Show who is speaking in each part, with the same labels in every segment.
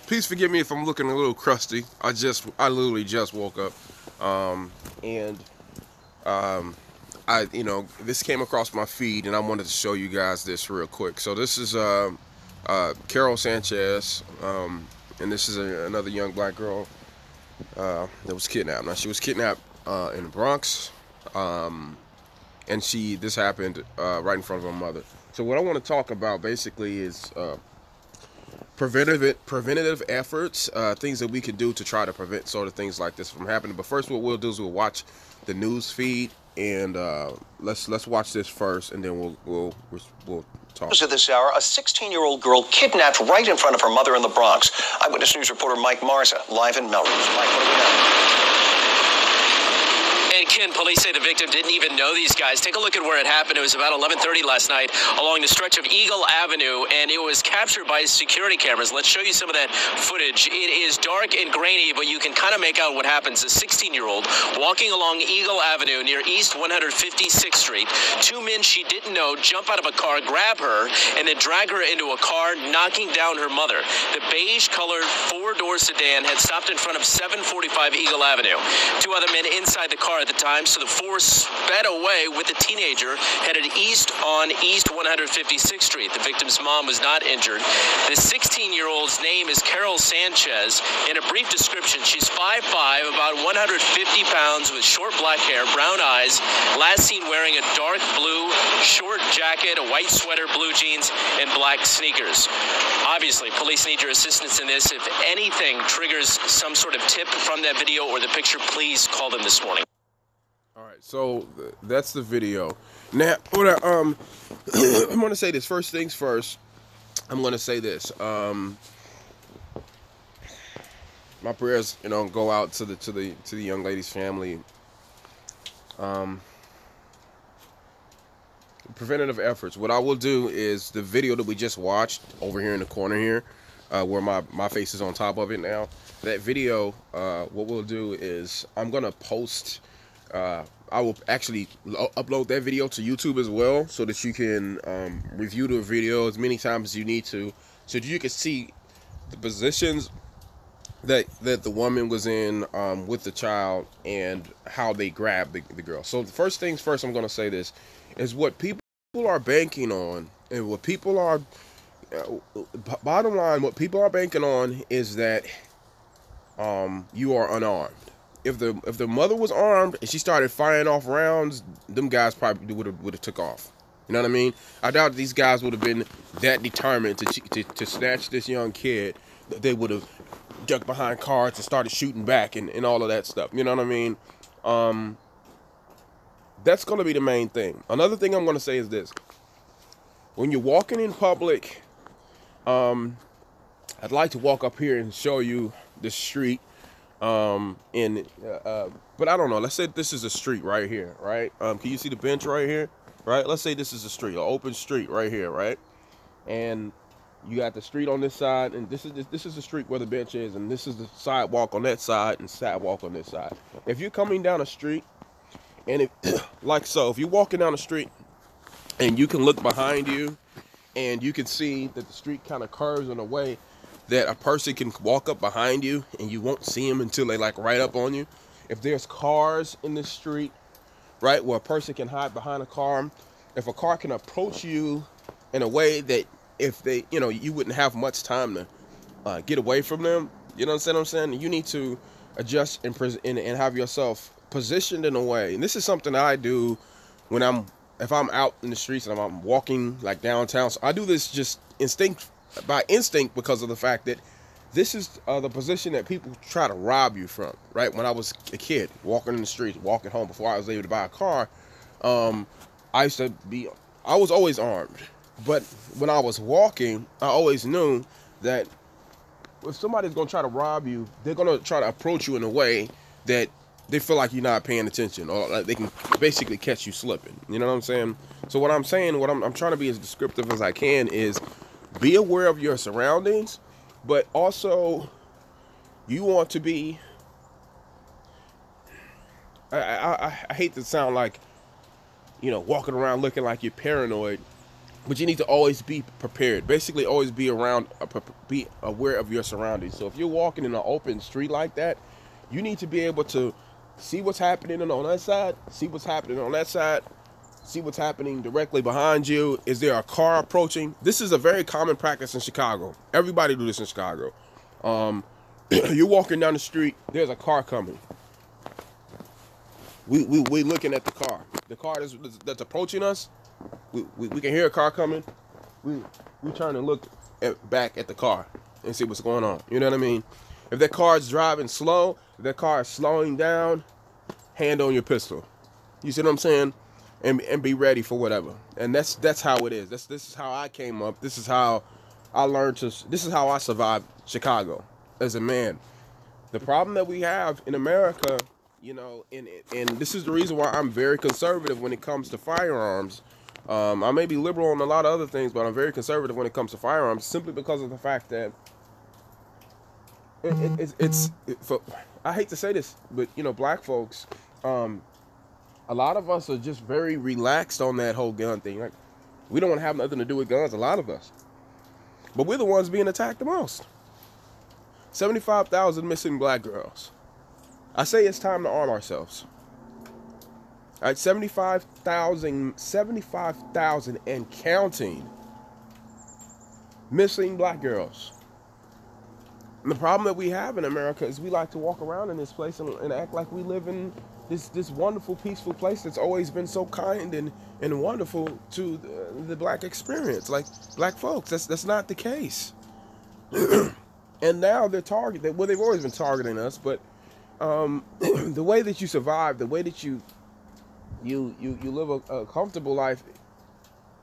Speaker 1: Please forgive me if I'm looking a little crusty. I literally just woke up, and this came across my feed, and I wanted to show you guys this real quick. So this is Carol Sanchez, and this is another young black girl that was kidnapped. Now she was kidnapped in the Bronx, and this happened right in front of her mother. So what I want to talk about basically is preventative efforts, things that we can do to try to prevent sort of things like this from happening. But first, what we'll do is we'll watch the news feed, and let's watch this first, and then we'll talk.
Speaker 2: At this hour, a 16-year-old girl kidnapped right in front of her mother in the Bronx. Eyewitness News reporter Mike Marza, live in Melrose. Mike, what do we know?
Speaker 3: And Ken, police say the victim didn't even know these guys. Take a look at where it happened. It was about 11:30 last night along the stretch of Eagle Avenue, and it was captured by security cameras. Let's show you some of that footage. It is dark and grainy, but you can kind of make out what happens. A 16-year-old walking along Eagle Avenue near East 156th Street. Two men she didn't know jump out of a car, grab her, and then drag her into a car, knocking down her mother. The beige-colored four-door sedan had stopped in front of 745 Eagle Avenue. Two other men inside the car at the time, so the four sped away with the teenager headed east on East 156th Street. The victim's mom was not injured. The 16-year-old's name is Carol Sanchez. In a brief description, she's 5'5", about 150 pounds, with short black hair, brown eyes, last seen wearing a dark blue short jacket, a white sweater, blue jeans, and black sneakers. Obviously, police need your assistance in this. If anything triggers some sort of tip from that video or the picture, please call them this morning.
Speaker 1: All right, so that's the video. Now, I'm going to say this. First things first, I'm going to say this. My prayers, go out to the young lady's family. Preventative efforts. What I will do is the video that we just watched over here in the corner here, where my face is on top of it now. That video, what we'll do is I'm going to post. I will actually upload that video to YouTube as well, so that you can review the video as many times as you need to, so that you can see the positions that the woman was in with the child and how they grabbed the girl. So the first things first, I'm going to say this is what people are banking on, and what people are bottom line, what people are banking on is that you are unarmed. If the mother was armed and she started firing off rounds, them guys probably would have took off. You know what I mean? I doubt these guys would have been that determined to snatch this young kid. They would have ducked behind cars and started shooting back and all of that stuff. You know what I mean? That's going to be the main thing. Another thing I'm going to say is this. When you're walking in public, I'd like to walk up here and show you the street. But I don't know. Let's say this is a street right here, right? Can you see the bench right here? Right? Let's say this is a street, an open street right here, right? And you got the street on this side, and this is the street where the bench is, and this is the sidewalk on that side and sidewalk on this side. If you're coming down a street, and if you're walking down the street, and you can look behind you, and you can see that the street kind of curves in a way that a person can walk up behind you and you won't see them until they right up on you. If there's cars in the street, right, where a person can hide behind a car, if a car can approach you in a way that if they, you wouldn't have much time to get away from them, you know what I'm saying? You need to adjust and have yourself positioned in a way. And this is something that I do if I'm out in the streets and I'm walking downtown. So I do this just by instinct, because of the fact that this is the position that people try to rob you from, right? When I was a kid, walking in the streets, walking home before I was able to buy a car, I was always armed. But when I was walking, I always knew that if somebody's going to try to rob you, they're going to try to approach you in a way that they feel like you're not paying attention, or they can basically catch you slipping. You know what I'm saying? So what I'm saying, I'm trying to be as descriptive as I can is, be aware of your surroundings, but also you want to be, I hate to sound like, walking around looking like you're paranoid, But you need to always be prepared. Basically, always be around, be aware of your surroundings. So if you're walking in an open street like that, you need to be able to see what's happening on that side, see what's happening on that side, see what's happening directly behind you. Is there a car approaching? This is a very common practice in Chicago. Everybody do this in Chicago. You're walking down the street, there's a car coming. We looking at the car. The car that's approaching us. We can hear a car coming. We turn and look back at the car and see what's going on. You know what I mean? If that car is driving slow, if that car is slowing down, hand on your pistol. You see what I'm saying? And be ready for whatever. And that's how it is. This is how I came up. This is how I learned to. This is how I survived Chicago as a man. The problem that we have in America, you know, and this is the reason why I'm very conservative when it comes to firearms. I may be liberal on a lot of other things, but I'm very conservative when it comes to firearms, simply because of the fact that I hate to say this, but you know, black folks, a lot of us are just very relaxed on that whole gun thing. Like, we don't want to have nothing to do with guns, a lot of us, but we're the ones being attacked the most. 75,000 missing black girls. I say it's time to arm ourselves. All right, 75,000 and counting missing black girls. And the problem that we have in America is we like to walk around in this place and act like we live in this wonderful, peaceful place that's always been so kind and wonderful to the black experience, like black folks. That's not the case. And now they're targeted. Well, they've always been targeting us, but the way that you survive, the way that you live a comfortable life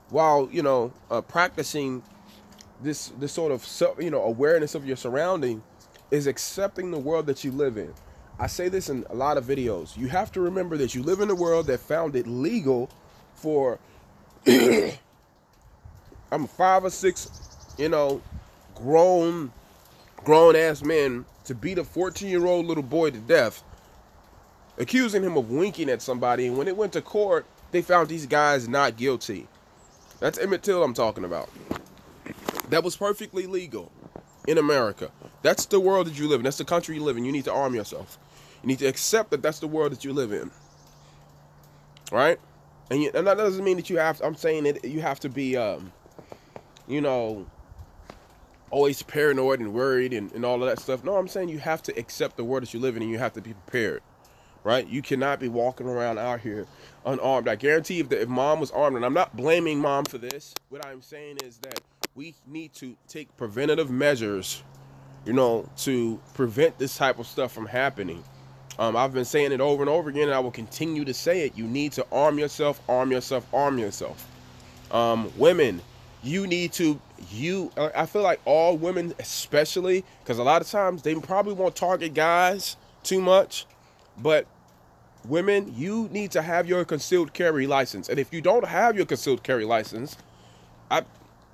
Speaker 1: while, you know, practicing this sort of awareness of your surrounding, is accepting the world that you live in. I say this in a lot of videos. You have to remember that you live in a world that found it legal for I'm 5 or 6, you know, grown ass men to beat a 14-year-old little boy to death, accusing him of winking at somebody, and when it went to court, they found these guys not guilty. That's Emmett Till I'm talking about. That was perfectly legal in America. That's the world that you live in. That's the country you live in. You need to arm yourself. You need to accept that that's the world that you live in. Right? And that doesn't mean that you have, I'm saying that you have to be, you know, always paranoid and worried and all of that stuff. No, I'm saying you have to accept the world that you live in, and you have to be prepared. Right? You cannot be walking around out here unarmed. I guarantee if mom was armed, and I'm not blaming mom for this, what I'm saying is that we need to take preventative measures, you know, to prevent this type of stuff from happening. I've been saying it over and over again, and I will continue to say it. You need to arm yourself, arm yourself, arm yourself. Women, you need to, I feel like all women especially, because a lot of times they probably won't target guys too much, but women, you need to have your concealed carry license. And if you don't have your concealed carry license,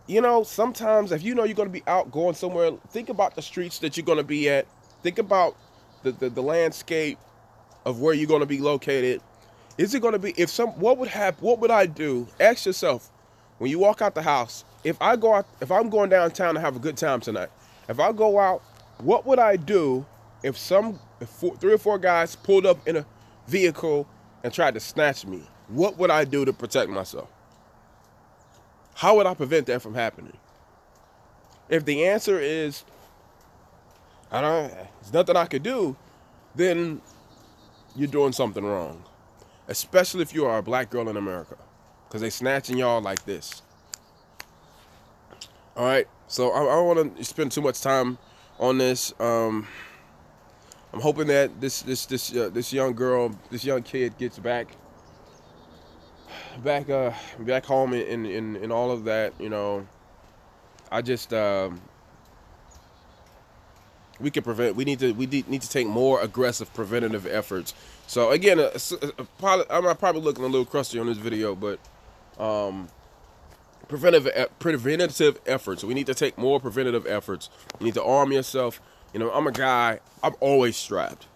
Speaker 1: you know, sometimes if you know you're going to be out going somewhere, think about the streets that you're going to be at. Think about the landscape of where you're going to be located. Is it going to be, what would I do? Ask yourself, when you walk out the house, if I'm going downtown to have a good time tonight, if I go out, what would I do if 3 or 4 guys pulled up in a vehicle and tried to snatch me? What would I do to protect myself? How would I prevent that from happening? If the answer is, there's nothing I could do, then you're doing something wrong. Especially if you are a black girl in America, because they snatching y'all like this. All right, so I don't want to spend too much time on this. I'm hoping that this young girl, this young kid gets back home and all of that. You know, I just we need to take more aggressive preventative efforts. So again, I'm probably looking a little crusty on this video, but preventative efforts. We need to take more preventative efforts. You need to arm yourself. You know, I'm a guy, I'm always strapped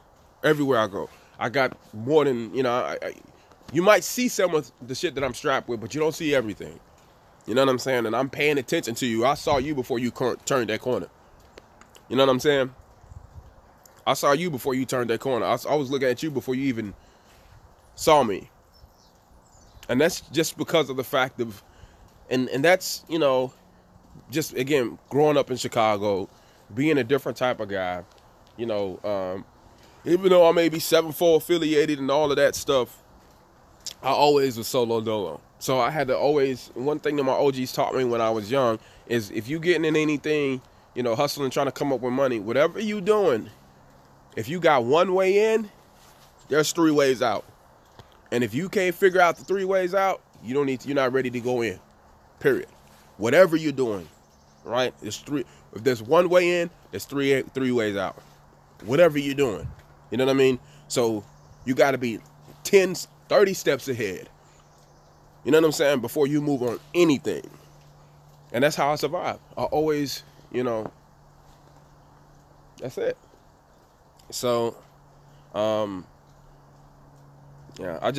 Speaker 1: everywhere I go. I got more than, you know, you might see some of the shit that I'm strapped with, but you don't see everything. You know what I'm saying? And I'm paying attention to you. I saw you before you turned that corner. You know what I'm saying? I saw you before you turned that corner. I was looking at you before you even saw me. And that's just because of the fact of, and that's, you know, just, again, growing up in Chicago, being a different type of guy, you know, even though I may be 7-4 affiliated and all of that stuff, I always was solo dolo. So I had to always, one thing that my OGs taught me when I was young is if you getting in anything, you know, hustling, trying to come up with money, whatever you doing, if you got one way in, there's 3 ways out. And if you can't figure out the 3 ways out, you don't need to, you're not ready to go in. Period. Whatever you're doing, right? There's 3. If there's one way in, there's three ways out. Whatever you're doing. You know what I mean? So you got to be 10, 30 steps ahead. You know what I'm saying? Before you move on anything. And that's how I survive. I always, you know, that's it. So, yeah,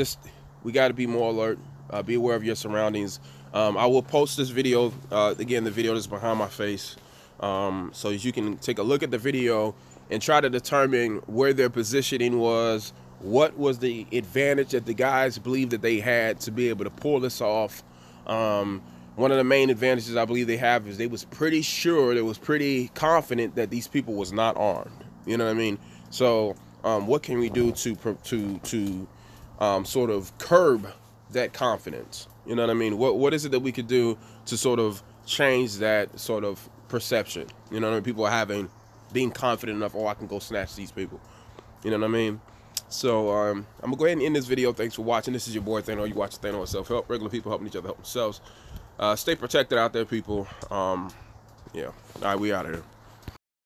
Speaker 1: we got to be more alert. Be aware of your surroundings. I will post this video, again, the video that's behind my face, so you can take a look at the video and try to determine where their positioning was, what was the advantage that the guys believed that they had to be able to pull this off. One of the main advantages I believe they have is they was pretty sure, they was pretty confident that these people was not armed. You know what I mean? So what can we do to sort of curb that confidence? You know what I mean? What is it that we could do to sort of change that sort of perception? You know what I mean? People are being confident enough, oh, I can go snatch these people. You know what I mean? So I'm gonna go ahead and end this video. Thanks for watching. This is your boy Thano. You watch Thano Self-Help. Regular people helping each other help themselves. Stay protected out there, people. Yeah. All right, we out of here.